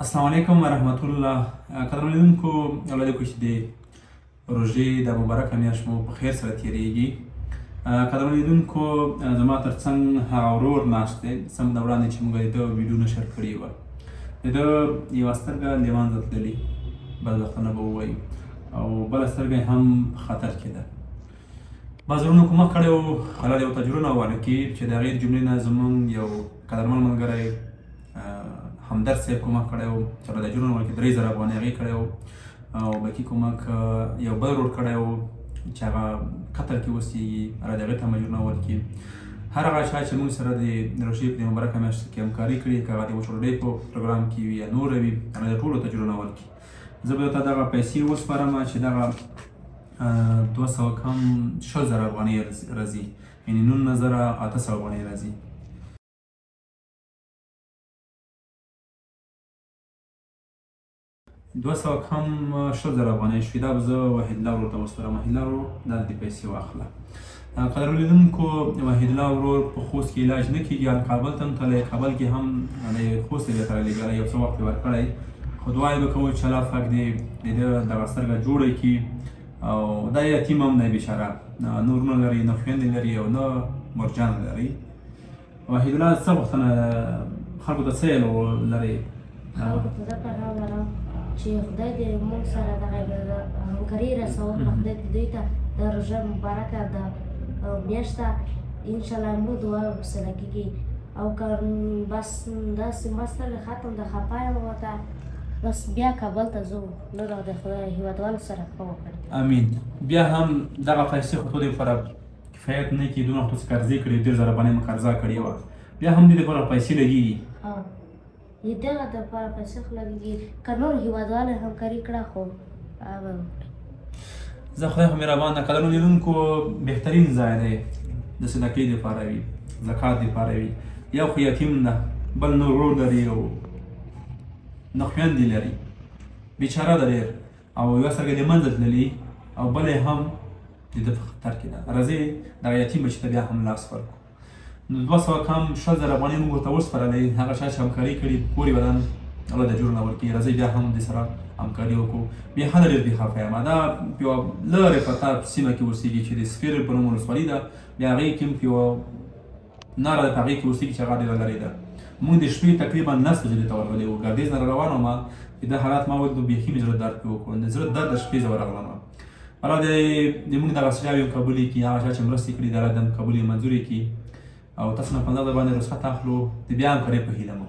السلام علیکم ورحمت الله. قدرمن لیدونکو الله دې وکړي چې د روژې د مبارکه میاشت مو په خیر سره تېرېږي. قدرمن لیدونکو زما تر څنګ هغه ورور ناست دی سم د وړاندې چې موږ د ده ویډیو نشر کړې وه. د ده یوه سترګه لیوانځه تللې بدبختانه به ووایو او بله سترګه یې هم په خطر کې ده. بعض وروڼو کومک کړی و خلل یو تجربه حواله کړي چې د هغې د جملې نه زموږ یو قدرمن ملګری همدرد صاحب کومک کړی و چې د جرم ورکې 3000 افغانۍ هغې کړی و او باقي کومک یو بل ورور کړی و چې هغه قطر کې اوسېږي هغه د هغې ته مجرونه ورکړي. هر هغه چا چې موږ سره د روژې په دې مبارکه میاشت کې همکاري کړې که هغه د وچو ډوډۍ په پروګرام کې وي یا نوره وي هغه د ټولو ته جرونه ورکړي. زه به درته دغه پیسې وسپارم چې دغه 200 کم 6000 افغانۍ راځي، یعنې 19800 افغانۍ راځي. 200 کم 6000 افغانۍ شوي. دا به زه وحید الله ورور ته وسپارم. وحید الله ورور دا دې پیسې واخله. قدرمن لیدونکو وحید الله ورور په خوست کې علاج نه کېږي، هغه کابل ته هم تللی، کابل کې هم د خوست ته بېرته رالیږلی، یو څه وخت یې ورکړی، خو دعا یې به کوو چې الله پاک دې د ده دغه سترګه جوړه کړي او دا یتیم هم دی بېچاره، نه ورونه لري نه خویندې لري او نه مورجان لري. وحید الله څه غوښتنه خلکو ته څه لرې؟ خلکو ته دا پیغام لرم چې خدای دې موږ سره دغه همکاري رسوي، خدای دې دوی ته د روژه مبارکه د میاشت ته انشاءالله موږ دعا ورسره کېږي او که بس داسې ما سترګې ختم ده خفه یم ورته بس بیا کابل ته ځو نو د خدای هېوادوالو سره ښه وکړي. امین. بیا هم دغه پیسې خو تو دې لپاره کفایت نه کړي، دونه وخت اوس قرضې کړې 10000 افغانۍ مو قرضه کړې وه، بیا هم دې لپاره پیسې لګېږي. دغه دپاره پیسې خو لګېږي، که نور هېوادوالو همکاري کړه خو هغه زه خدای خو مهربان ده. قدرمن لیدونکو بهترین ځای دی د صدقې دپاره وي، زکات دپاره وي. یو خو یتیم ده، بل نور ورور لري او نه خویندې لري، بېچاره ده ډېر، او یوه سترګه د منځه تللي او بله یې هم د ده په خطر کې ده. راځئ دغه یتیم بچي ته بیا هم لاس ورکړو. نو 200 کم 6000 افغانۍ موږ ورته وسپارلې، هغه چا چې همکاري کړي کور یې بدن الله د اجرونه ورکړي. راځئ بیا هم دې سره همکاري وکړو. بېخانه ډېر بېخافه یم. دا په یوه لرې پرته سیمه کې اوسېږي چې د سپیر په نوم ولسوالي ده، بیا هغې کې هم په یوه ناره ده په هغې کې اوسېږي چې هغه ډېره لرې ده. موږ د شپې تقریبا 9 بجې دلته ورغلي وو، ګردیز نه را روان وم چې دا حالات ما ولید نو بیخي مې زړه درد پرې وکړو، د زړه درد د شپې زه ورغلم. الله دې موږ دغه سجاوې هم قبولې کړي، هغه چا چې مرستې کړي د الله دې هم قبولې منظورې کړي او تاسو نه په همدغه باندې رخصت اخلو د بیا همکارۍ په هیله مو.